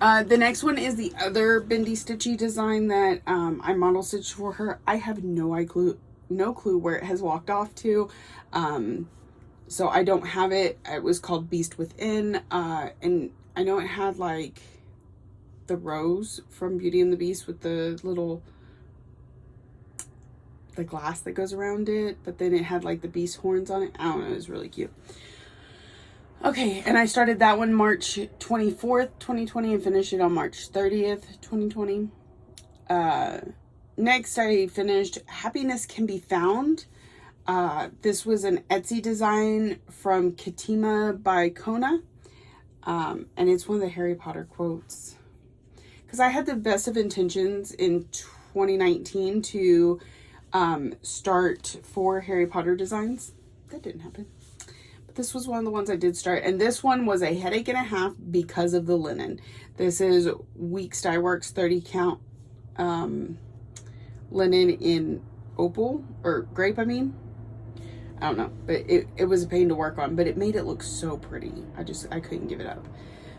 The next one is the other bendy stitchy design that I model stitched for her. I have no clue where it has walked off to. So I don't have it. It was called Beast Within. And I know it had like the rose from Beauty and the Beast with the little, the glass that goes around it. But then it had like the beast horns on it. I don't know. It was really cute. Okay, and I started that one March 24th, 2020 and finished it on March 30th, 2020. Next, I finished Happiness Can Be Found. This was an Etsy design from Kitima by Kona. And it's one of the Harry Potter quotes. Because I had the best of intentions in 2019 to start 4 Harry Potter designs. That didn't happen. This was one of the ones I did start, and this one was a headache and a half because of the linen. This is Weeks Dye Works 30 count linen in opal, or grape, I mean. I don't know, but it was a pain to work on, but it made it look so pretty. I couldn't give it up.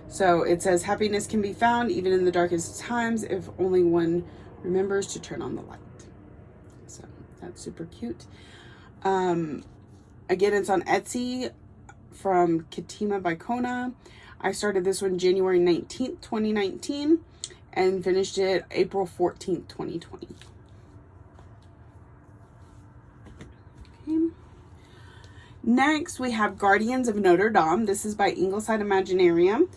So it says, happiness can be found even in the darkest times if only one remembers to turn on the light. So that's super cute. Again, it's on Etsy from Kitima by Kona. I started this one January 19th, 2019 and finished it April 14th, 2020. Okay. Next, we have Guardians of Notre Dame. This is by Ingleside Imaginarium.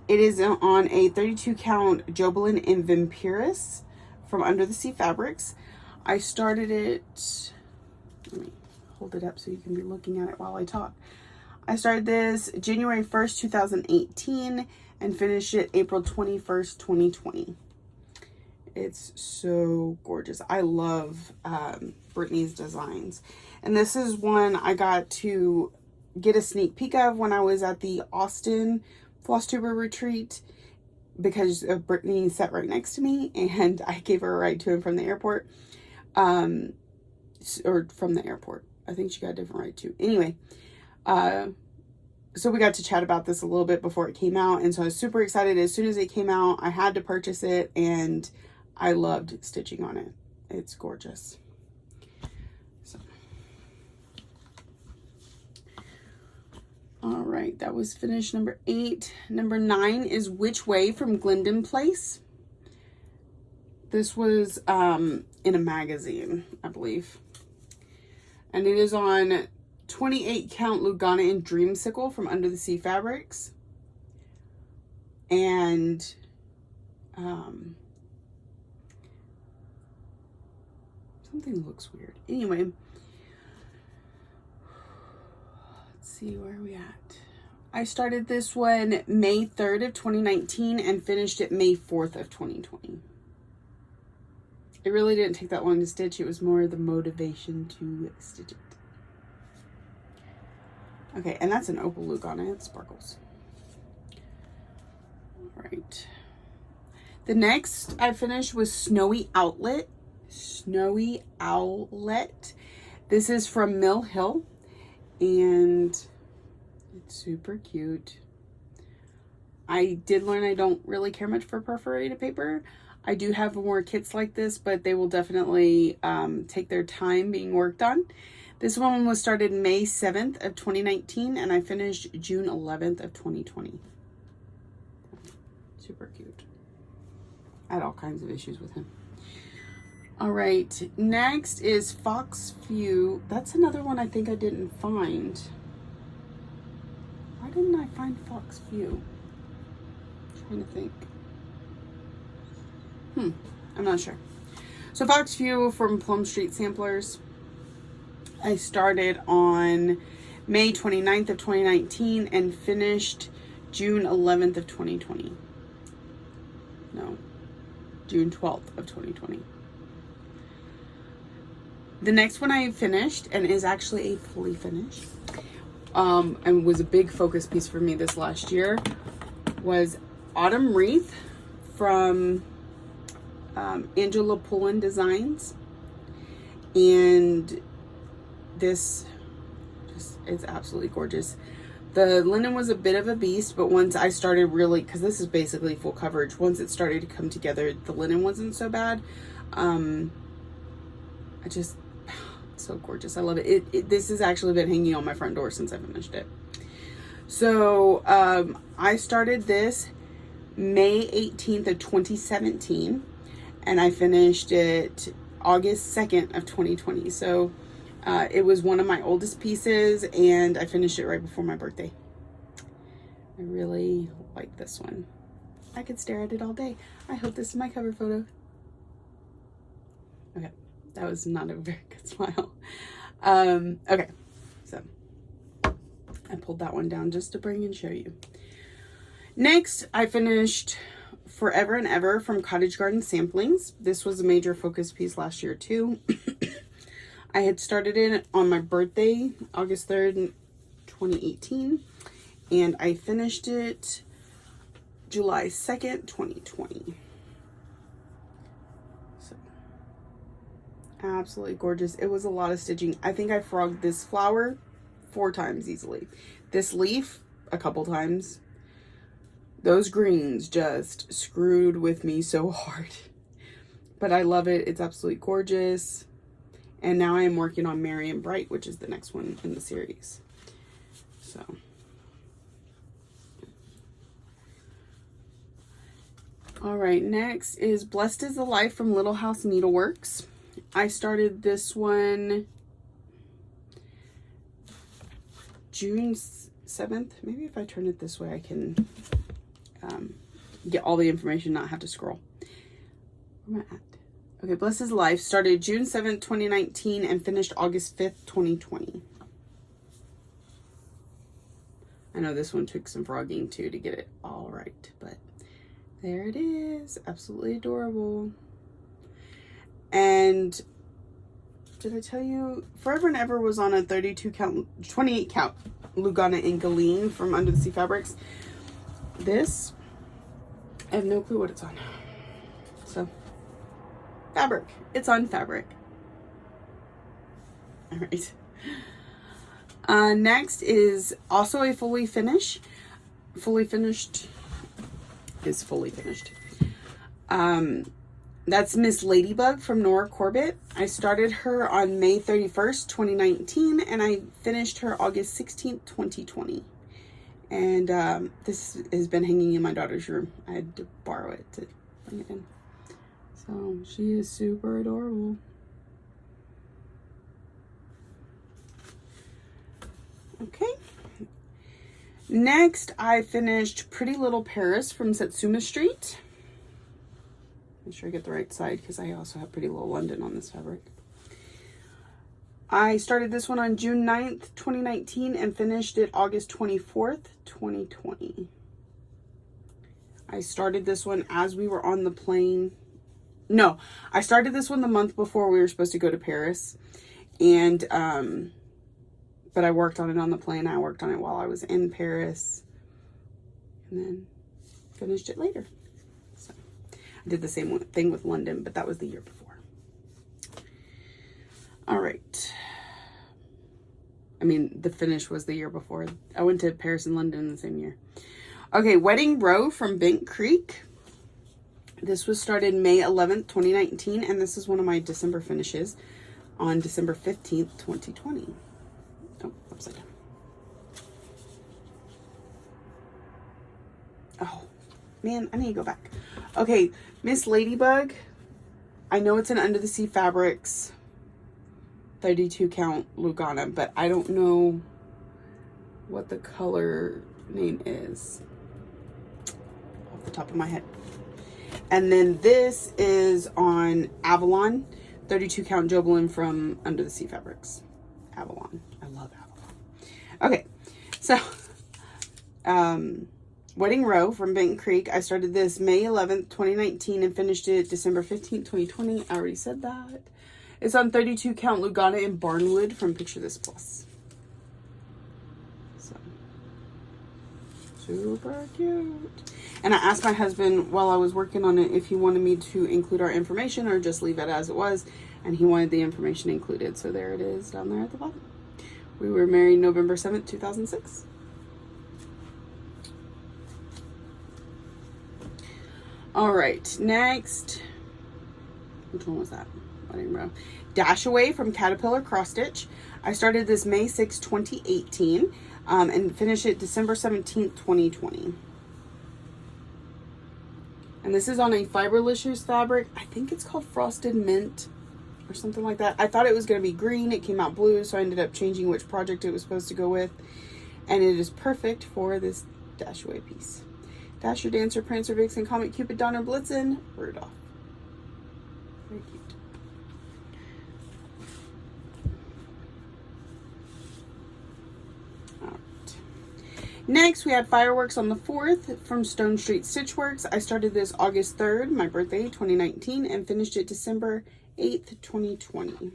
It is on a 32 count Jobelin and Vampiris from Under the Sea Fabrics. I started it, let me hold it up so you can be looking at it while I talk. I started this January 1st, 2018 and finished it April 21st, 2020. It's so gorgeous. I love Brittany's designs. And this is one I got to get a sneak peek of when I was at the Austin Floss Tuber retreat, because Brittany sat right next to me and I gave her a ride to and from the airport. Or from the airport. I think she got a different ride too. Anyway, so we got to chat about this a little bit before it came out. And so I was super excited. As soon as it came out, I had to purchase it and I loved stitching on it. It's gorgeous. So. All right, that was finish number 8. Number 9 is Which Way from Glendon Place. This was in a magazine, I believe. And it is on 28 count Lugana and Dreamsicle from Under the Sea Fabrics. And something looks weird. Anyway, let's see where are we at. I started this one May 3rd of 2019 and finished it May 4th of 2020. It really didn't take that long to stitch. It was more the motivation to stitch it. Okay, and that's an opal Lugana. It sparkles. All right. The next I finished was Snowy Outlet. Snowy Outlet. This is from Mill Hill. And it's super cute. I did learn I don't really care much for perforated paper. I do have more kits like this, but they will definitely take their time being worked on. This one was started May 7th of 2019 and I finished June 11th of 2020. Super cute. I had all kinds of issues with him. All right, next is Fox View. That's another one I think I didn't find. Why didn't I find Fox View? I'm trying to think. I'm not sure. So Fox View from Plum Street Samplers. I started on May 29th of 2019 and finished June 11th of 2020. No, June 12th of 2020. The next one I finished, and is actually a fully finished, and was a big focus piece for me this last year, was Autumn Wreath from Angela Pullen Designs. And this just is absolutely gorgeous. The linen was a bit of a beast, but once I started really, because this is basically full coverage, once it started to come together, the linen wasn't so bad. It's so gorgeous. I love it. This has actually been hanging on my front door since I finished it. So I started this May 18th of 2017, and I finished it August 2nd of 2020. So it was one of my oldest pieces, and I finished it right before my birthday. I really like this one. I could stare at it all day. I hope this is my cover photo. Okay, that was not a very good smile. Okay, so I pulled that one down just to bring and show you. Next, I finished Forever and Ever from Cottage Garden Samplings. This was a major focus piece last year too. I had started it on my birthday, August 3rd, 2018, and I finished it July 2nd, 2020. So, absolutely gorgeous. It was a lot of stitching. I think I frogged this flower 4 times easily. This leaf, a couple times. Those greens just screwed with me so hard. But I love it. It's absolutely gorgeous. And now I am working on Merry and Bright, which is the next one in the series. So. All right, next is Blessed is the Life from Little House Needleworks. I started this one June 7th. Maybe if I turn it this way, I can get all the information, not have to scroll. Where am I at? Okay, Blessed is the Life started June 7th, 2019 and finished August 5th, 2020. I know this one took some frogging too to get it all right, but there it is. Absolutely adorable. And did I tell you Forever and Ever was on a 28 count Lugana and Galeen from Under the Sea Fabrics. This, I have no clue what it's on. So, fabric. It's on fabric. All right. Next is also a fully finished. Fully finished is fully finished. That's Miss Ladybug from Nora Corbett. I started her on May 31st, 2019, and I finished her August 16th, 2020. And this has been hanging in my daughter's room. I had to borrow it to bring it in. So she is super adorable. Okay. Next, I finished Pretty Little Paris from Satsuma Street. Make sure I get the right side because I also have Pretty Little London on this fabric. I started this one on June 9th, 2019 and finished it August 24th, 2020. I started this one as we were on the plane. No, I started this one the month before we were supposed to go to Paris. And, but I worked on it on the plane. I worked on it while I was in Paris. And then finished it later. So I did the same thing with London, but that was the year before. All right. I mean, the finish was the year before. I went to Paris and London in the same year. Okay, Wedding Row from Bent Creek. This was started May 11th, 2019, and this is one of my December finishes on December 15th, 2020. Oh, upside down. Oh, man, I need to go back. Okay, Miss Ladybug. I know it's an Under the Sea Fabrics 32 count Lugana, but I don't know what the color name is off the top of my head. And then this is on Avalon 32 count Jobelin from Under the Sea Fabrics. Avalon. I love Avalon. Okay, so Wedding Row from Benton Creek. I started this May 11th, 2019 and finished it December 15th, 2020. I already said that. It's on 32 count Lugana in Barnwood from Picture This Plus. So, super cute. And I asked my husband while I was working on it if he wanted me to include our information or just leave it as it was. And he wanted the information included. So there it is down there at the bottom. We were married November 7th, 2006. All right, next, which one was that? I don't remember. Dash Away from Caterpillar Cross Stitch. I started this May 6, 2018, and finished it December 17th, 2020. And this is on a fiber lichens fabric. I think it's called Frosted Mint or something like that. I thought it was going to be green. It came out blue, so I ended up changing which project it was supposed to go with. And it is perfect for this Dash Away piece. Dasher, Dancer, Prancer, Vixen, Comet, Cupid, Donner, Blitzen, Rudolph. Very cute. Next, we have Fireworks on the 4th from Stone Street Stitchworks. I started this August 3rd, my birthday, 2019, and finished it December 8th, 2020.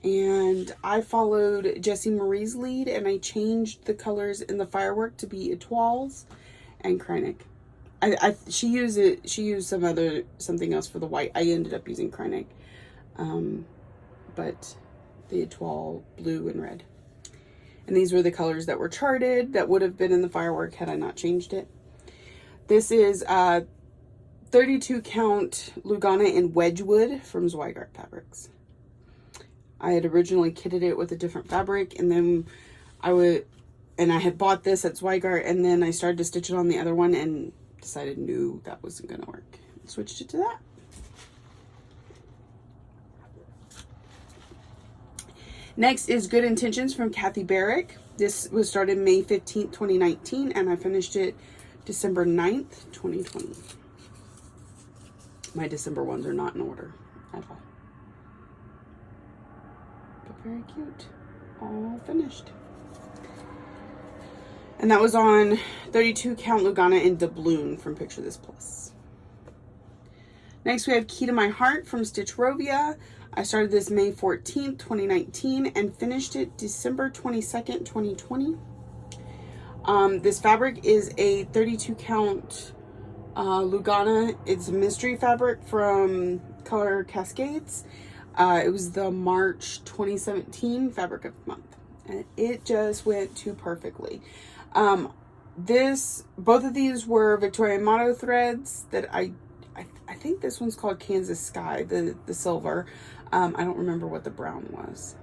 And I followed Jessie Marie's lead, and I changed the colors in the firework to be Etoiles and Kreinik. She used something else for the white. I ended up using Kreinik, but the Etoile blue and red. And these were the colors that were charted that would have been in the firework had I not changed it. This is 32 count Lugana in Wedgwood from Zweigart Fabrics. I had originally kitted it with a different fabric, and then I had bought this at Zweigart, and then I started to stitch it on the other one and decided no, that wasn't going to work. Switched it to that. Next is Good Intentions from Kathy Barrick. This was started May 15th, 2019, and I finished it December 9th, 2020. My December ones are not in order at all. But very cute. All finished. And that was on 32 count Lugana in doubloon from Picture This Plus. Next we have Key to My Heart from Stitch Rovia. I started this May 14th, 2019, and finished it December 22nd, 2020. This fabric is a 32 count Lugana. It's a mystery fabric from Color Cascades. It was the March 2017 fabric of the month, and it just went too perfectly. Both of these were Victorian Motto threads that I think this one's called Kansas Sky, the silver. I don't remember what the brown was.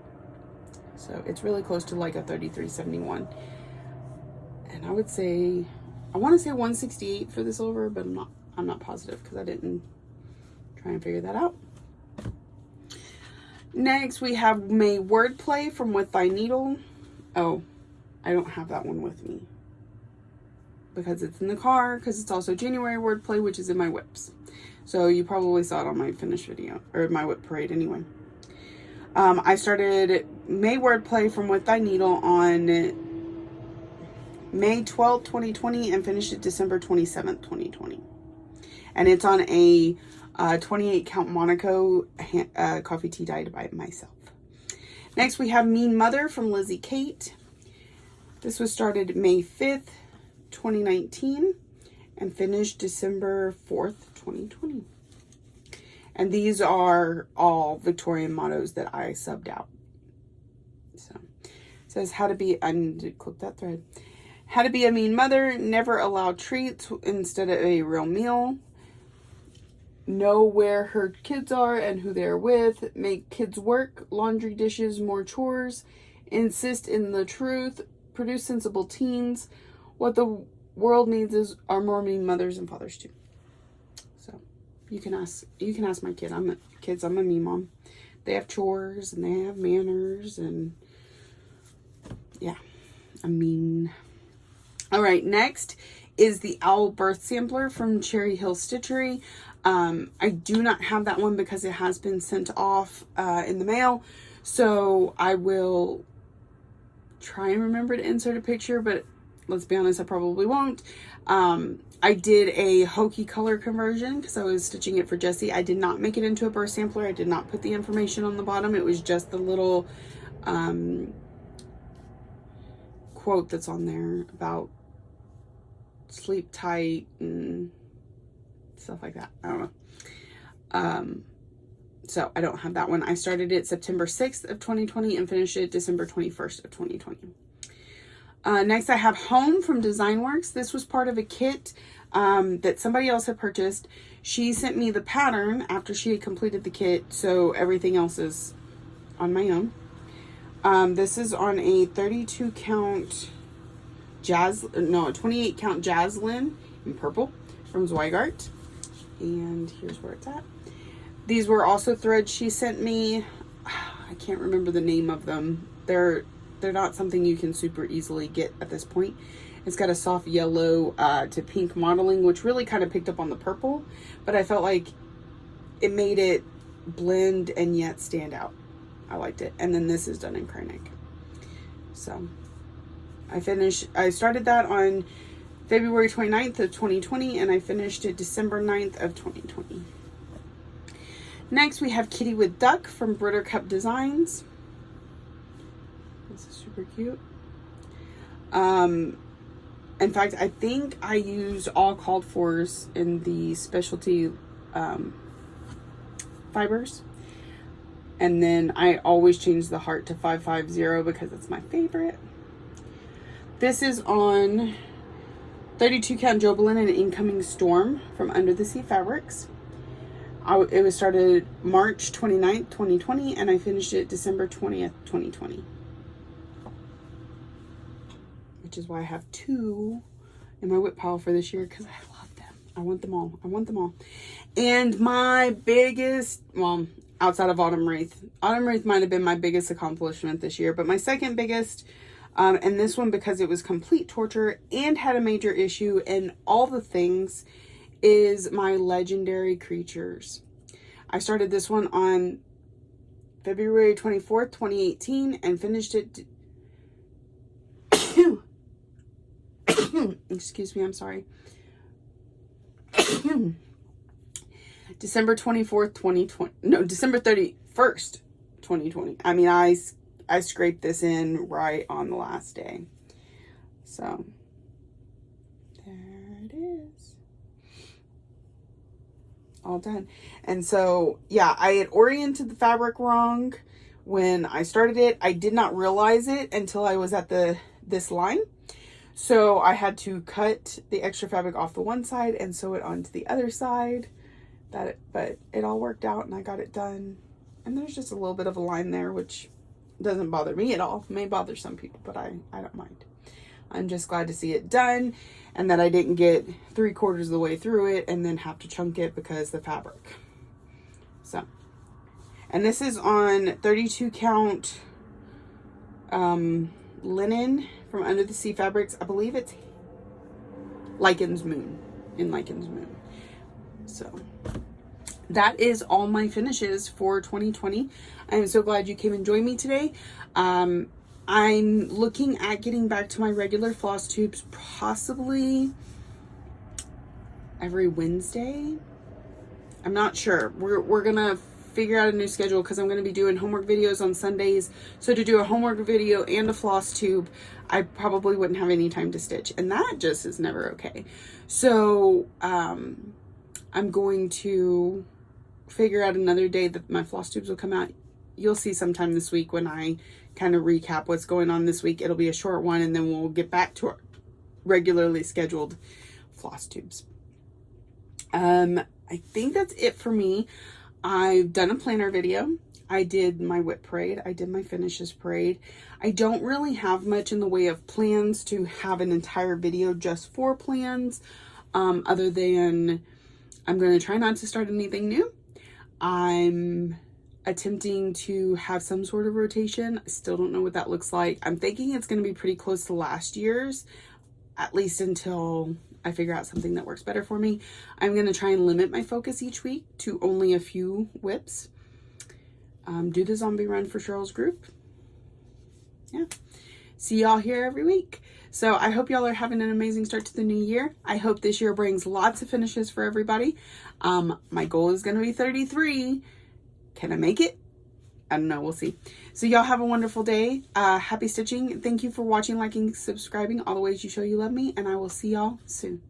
So it's really close to like a 3371. And I would say, I want to say 168 for the silver, but I'm not positive because I didn't try and figure that out. Next we have May Wordplay from With Thy Needle. Oh, I don't have that one with me because it's in the car, because it's also January Wordplay, which is in my whips. So you probably saw it on my finish video, or my whip parade anyway. I started May Wordplay from With Thy Needle on May 12th, 2020, and finished it December 27th, 2020. And it's on a 28 count Monaco coffee tea dyed by myself. Next we have Mean Mother from Lizzie Kate. This was started May 5th, 2019, and finished December 4th, 2020. And these are all Victorian mottos that I subbed out. So it says how to be, I need to clip that thread. How to be a mean mother, never allow treats instead of a real meal. Know where her kids are and who they're with. Make kids work, laundry, dishes, more chores. Insist in the truth. Produce sensible teens. What the world needs are more mean mothers and fathers too. So you can ask my kid. I'm a mean mom. They have chores and they have manners, and yeah, I'm mean. All right, next is the Owl Birth Sampler from Cherry Hill Stitchery. I do not have that one because it has been sent off in the mail, so I will try and remember to insert a picture, but let's be honest, I probably won't. I did a hokey color conversion because I was stitching it for Jessie. I did not make it into a birth sampler. I did not put the information on the bottom. It was just the little quote that's on there about sleep tight and stuff like that. I don't know. So I don't have that one. I started it September 6th of 2020 and finished it December 21st of 2020. Next I have Home from Design Works. This was part of a kit that somebody else had purchased. She sent me the pattern after she had completed the kit, so everything else is on my own. This is on a 32 count a 28 count Jazzlin in purple from Zweigart. And here's where it's at. These were also threads she sent me. I can't remember the name of them. They're not something you can super easily get at this point. It's got a soft yellow to pink modeling, which really kind of picked up on the purple, but I felt like it made it blend and yet stand out. I liked it. And then this is done in Kreinik. So I started that on February 29th of 2020, and I finished it December 9th of 2020. Next, we have Kitty with Duck from Buttercup Designs. This is super cute. In fact, I think I used all called fors in the specialty fibers. And then I always change the heart to 550 because it's my favorite. This is on 32 count Jobelin and Incoming Storm from Under the Sea Fabrics. It was started March 29th, 2020, and I finished it December 20th, 2020. Which is why I have 2 in my whip pile for this year, because I love them. I want them all. I want them all. And my biggest, well, outside of Autumn Wreath might have been my biggest accomplishment this year, but my second biggest, and this one because it was complete torture and had a major issue and all the things, is my Legendary Creatures. I started this one on February 24th, 2018 and finished it excuse me, I'm sorry. December 24th, 2020. No, December 31st, 2020. I mean, I scraped this in right on the last day. So, there it is. All done. And so, yeah, I had oriented the fabric wrong when I started it. I did not realize it until I was at this line. So I had to cut the extra fabric off the one side and sew it onto the other side. But it all worked out and I got it done. And there's just a little bit of a line there, which doesn't bother me at all. It may bother some people, but I don't mind. I'm just glad to see it done and that I didn't get 3/4 of the way through it and then have to chunk it because the fabric. So, and this is on 32 count linen from Under the Sea Fabrics. I believe it's Lichens Moon, in Lichens Moon. So that is all my finishes for 2020. I'm so glad you came and joined me today. I'm looking at getting back to my regular floss tubes, possibly every Wednesday. I'm not sure. We're gonna figure out a new schedule because I'm going to be doing homework videos on Sundays. So to do a homework video and a floss tube, I probably wouldn't have any time to stitch, and that just is never okay. So I'm going to figure out another day that my floss tubes will come out. You'll see sometime this week when I kind of recap what's going on this week. It'll be a short one, and then we'll get back to our regularly scheduled floss tubes. I think that's it for me. I've done a planner video. I did my whip parade. I did my finishes parade. I don't really have much in the way of plans to have an entire video just for plans, other than I'm going to try not to start anything new. I'm attempting to have some sort of rotation. I still don't know what that looks like. I'm thinking it's going to be pretty close to last year's, at least until I figure out something that works better for me. I'm going to try and limit my focus each week to only a few whips. Do the zombie run for Cheryl's group. Yeah. See y'all here every week. So I hope y'all are having an amazing start to the new year. I hope this year brings lots of finishes for everybody. My goal is going to be 33. Can I make it? I don't know. We'll see. So y'all have a wonderful day. Happy stitching. Thank you for watching, liking, subscribing, all the ways you show you love me. And I will see y'all soon.